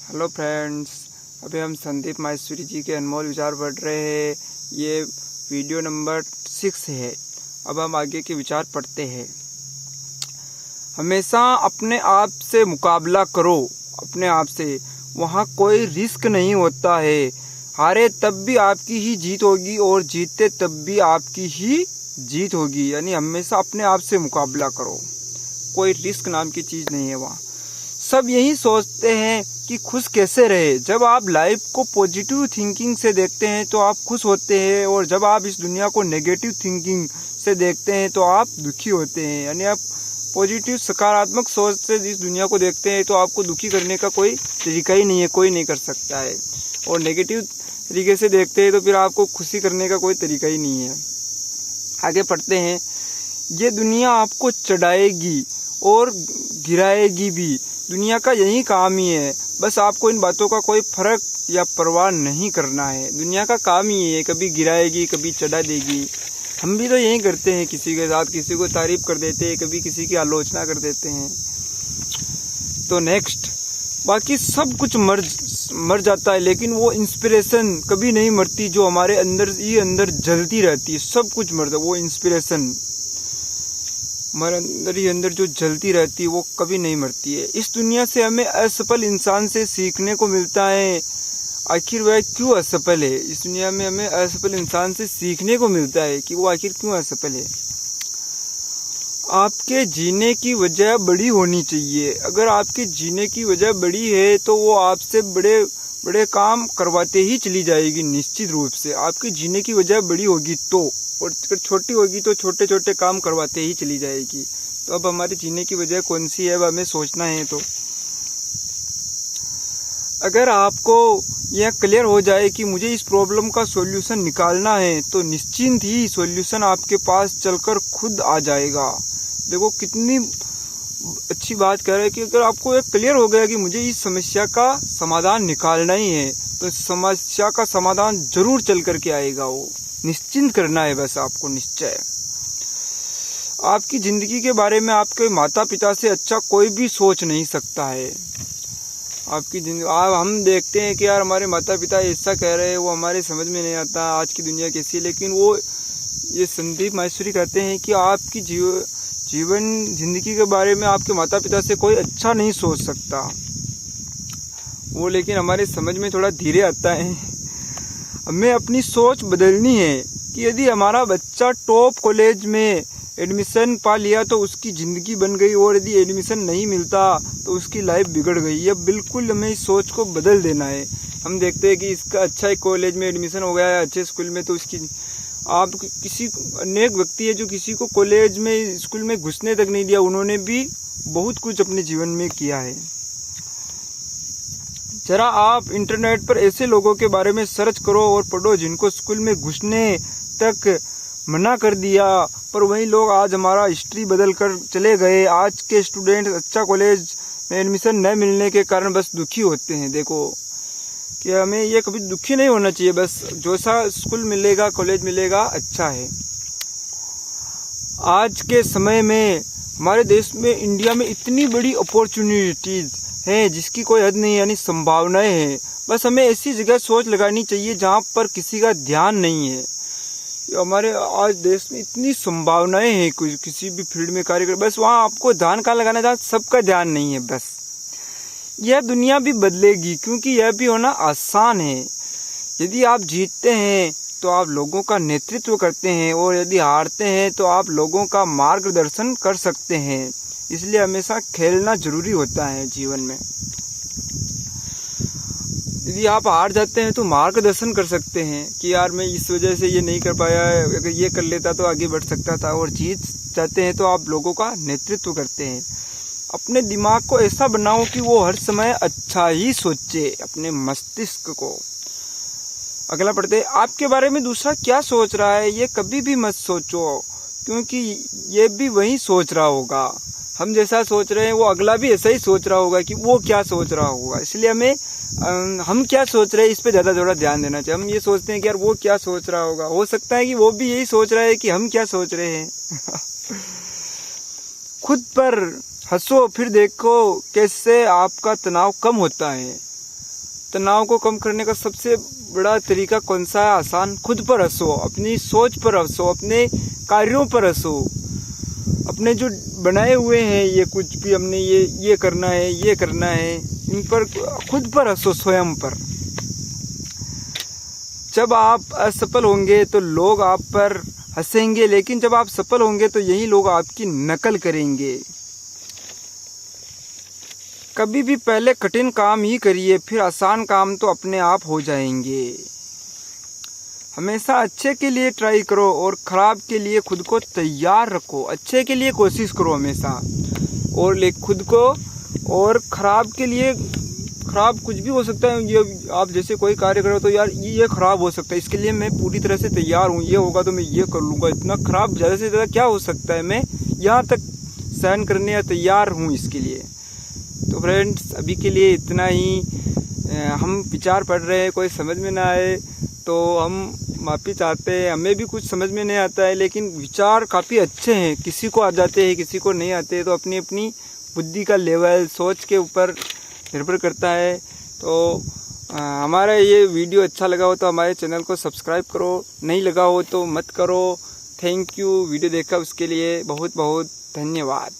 Hello friends, अभी हम संदीप माहेश्वरी जी के अनमोल विचार पढ़ रहे हैं। ये वीडियो नंबर 6 है। अब हम आगे के विचार पढ़ते हैं। हमेशा अपने आप से मुकाबला करो, अपने आप से। वहाँ कोई रिस्क नहीं होता है। हारे तब भी आपकी ही जीत होगी और जीते तब भी आपकी ही जीत होगी। यानी हमेशा अपने आप से मुकाबला करो, कोई रिस्क नाम की चीज़ नहीं है वहाँ। सब यही सोचते हैं कि खुश कैसे रहे। जब आप लाइफ को पॉजिटिव थिंकिंग से देखते हैं तो आप खुश होते हैं, और जब आप इस दुनिया को नेगेटिव थिंकिंग से देखते हैं तो आप दुखी होते हैं। यानी आप पॉजिटिव सकारात्मक सोच से इस दुनिया को देखते हैं तो आपको दुखी करने का कोई तरीका ही नहीं है, कोई नहीं कर सकता है। और नेगेटिव तरीके से देखते हैं तो फिर आपको खुशी करने का कोई तरीका ही नहीं है। आगे पढ़ते हैं। ये दुनिया आपको चढ़ाएगी और गिराएगी भी। दुनिया का यही काम ही है। बस आपको इन बातों का कोई फर्क या परवाह नहीं करना है। दुनिया का काम ही है, कभी गिराएगी कभी चढ़ा देगी। हम भी तो यही करते हैं, किसी के साथ किसी को तारीफ कर देते हैं, कभी किसी की आलोचना कर देते हैं। तो नेक्स्ट, बाकी सब कुछ मर जाता है, लेकिन वो इंस्पिरेशन कभी नहीं मरती जो हमारे अंदर ही अंदर जलती रहती है। सब कुछ मरता, वो इंस्पिरेशन हमारे अंदर ही अंदर जो जलती रहती है वो कभी नहीं मरती है। इस दुनिया से हमें असफल इंसान से सीखने को मिलता है। आखिर वह क्यों असफल है? इस दुनिया में हमें असफल इंसान से सीखने को मिलता है कि वो आखिर क्यों असफल है। आपके जीने की वजह बड़ी होनी चाहिए। अगर आपके जीने की वजह बड़ी है तो वो आपसे बड़े बड़े काम करवाते ही चली जाएगी। निश्चित रूप से आपके जीने की वजह बड़ी होगी तो, और अगर छोटी होगी तो छोटे छोटे काम करवाते ही चली जाएगी। तो अब हमारे जीने की वजह कौन सी है, अब हमें सोचना है। तो अगर आपको यह क्लियर हो जाए कि मुझे इस प्रॉब्लम का सॉल्यूशन निकालना है तो निश्चिंत ही सॉल्यूशन आपके पास चलकर खुद आ जाएगा। देखो कितनी अच्छी बात कह रहे हैं कि अगर आपको यह क्लियर हो गया कि मुझे इस समस्या का समाधान निकालना ही है तो समस्या का समाधान जरूर चल करके आएगा। वो निश्चिंत करना है बस आपको, निश्चय। आपकी जिंदगी के बारे में आपके माता पिता से अच्छा कोई भी सोच नहीं सकता है। आपकी जिंदगी हम देखते हैं कि यार हमारे माता पिता ऐसा कह रहे हैं, वो हमारे समझ में नहीं आता आज की दुनिया कैसी है। लेकिन वो ये संदीप माहेश्वरी कहते हैं कि आपकी जीवन जिंदगी के बारे में आपके माता पिता से कोई अच्छा नहीं सोच सकता वो। लेकिन हमारे समझ में थोड़ा धीरे आता है। हमें अपनी सोच बदलनी है कि यदि हमारा बच्चा टॉप कॉलेज में एडमिशन पा लिया तो उसकी ज़िंदगी बन गई, और यदि एडमिशन नहीं मिलता तो उसकी लाइफ बिगड़ गई। यह बिल्कुल हमें इस सोच को बदल देना है। हम देखते हैं कि इसका अच्छा कॉलेज में एडमिशन हो गया है, अच्छे स्कूल में, तो उसकी आप किसी अनेक व्यक्ति है जो किसी को कॉलेज में स्कूल में घुसने तक नहीं दिया। उन्होंने भी बहुत कुछ अपने जीवन में किया है। जरा आप इंटरनेट पर ऐसे लोगों के बारे में सर्च करो और पढ़ो जिनको स्कूल में घुसने तक मना कर दिया, पर वही लोग आज हमारा हिस्ट्री बदल कर चले गए। आज के स्टूडेंट अच्छा कॉलेज में एडमिशन न मिलने के कारण बस दुखी होते हैं। देखो कि हमें ये कभी दुखी नहीं होना चाहिए। बस जो सा स्कूल मिलेगा कॉलेज मिलेगा अच्छा है। आज के समय में हमारे देश में इंडिया में इतनी बड़ी अपॉर्चुनिटीज है जिसकी कोई हद नहीं, यानी संभावनाएं हैं। बस हमें ऐसी जगह सोच लगानी चाहिए जहाँ पर किसी का ध्यान नहीं है। हमारे आज देश में इतनी संभावनाएं हैं किसी भी फील्ड में कार्य कर, बस वहाँ आपको ध्यान कहाँ लगाना, जहाँ सबका ध्यान नहीं है। बस यह दुनिया भी बदलेगी क्योंकि यह भी होना आसान है। यदि आप जीतते हैं तो आप लोगों का नेतृत्व करते हैं, और यदि हारते हैं तो आप लोगों का मार्गदर्शन कर सकते हैं। इसलिए हमेशा खेलना जरूरी होता है जीवन में। यदि आप हार जाते हैं तो मार्गदर्शन कर सकते हैं कि यार मैं इस वजह से ये नहीं कर पाया, अगर ये कर लेता तो आगे बढ़ सकता था। और जीत जाते हैं तो आप लोगों का नेतृत्व करते हैं। अपने दिमाग को ऐसा बनाओ कि वो हर समय अच्छा ही सोचे, अपने मस्तिष्क को। अगला पढ़ते हैं। आपके बारे में दूसरा क्या सोच रहा है ये कभी भी मत सोचो, क्योंकि ये भी वही सोच रहा होगा। हम जैसा सोच रहे हैं वो अगला भी ऐसा ही सोच रहा होगा कि वो क्या सोच रहा होगा। इसलिए हमें हम क्या सोच रहे हैं इस पे ज़्यादा थोड़ा ध्यान देना चाहिए। हम ये सोचते हैं कि यार वो क्या सोच रहा होगा, हो सकता है कि वो भी यही सोच रहा है कि हम क्या सोच रहे हैं। खुद पर हंसो, फिर देखो कैसे आपका तनाव कम होता है। तनाव को कम करने का सबसे बड़ा तरीका कौन सा है? आसान। खुद पर हंसो, अपनी सोच पर हंसो, अपने कार्यों पर हंसो, अपने जो बनाए हुए हैं ये कुछ भी हमने ये करना है, ये करना है, इन पर खुद पर हंसो, स्वयं पर। जब आप असफल होंगे तो लोग आप पर हंसेंगे, लेकिन जब आप सफल होंगे तो यही लोग आपकी नकल करेंगे। कभी भी पहले कठिन काम ही करिए, फिर आसान काम तो अपने आप हो जाएंगे। हमेशा अच्छे के लिए ट्राई करो और खराब के लिए खुद को तैयार रखो। अच्छे के लिए कोशिश करो हमेशा, और खुद को, और खराब के लिए, खराब कुछ भी हो सकता है। ये आप जैसे कोई कार्य करो तो यार ये खराब हो सकता है, इसके लिए मैं पूरी तरह से तैयार हूँ, ये होगा तो मैं ये कर लूँगा, इतना खराब ज़्यादा से ज़्यादा क्या हो सकता है, मैं यहाँ तक सहन करने या तैयार हूँ इसके लिए। तो फ्रेंड्स, अभी के लिए इतना ही। हम विचार पढ़ रहे हैं, कोई समझ में ना आए तो हम माफ़ी चाहते हैं। हमें भी कुछ समझ में नहीं आता है, लेकिन विचार काफ़ी अच्छे हैं। किसी को आ जाते हैं, किसी को नहीं आते, तो अपनी अपनी बुद्धि का लेवल, सोच के ऊपर निर्भर करता है। तो हमारा ये वीडियो अच्छा लगा हो तो हमारे चैनल को सब्सक्राइब करो, नहीं लगा हो तो मत करो। थैंक यू, वीडियो देखा उसके लिए बहुत बहुत धन्यवाद।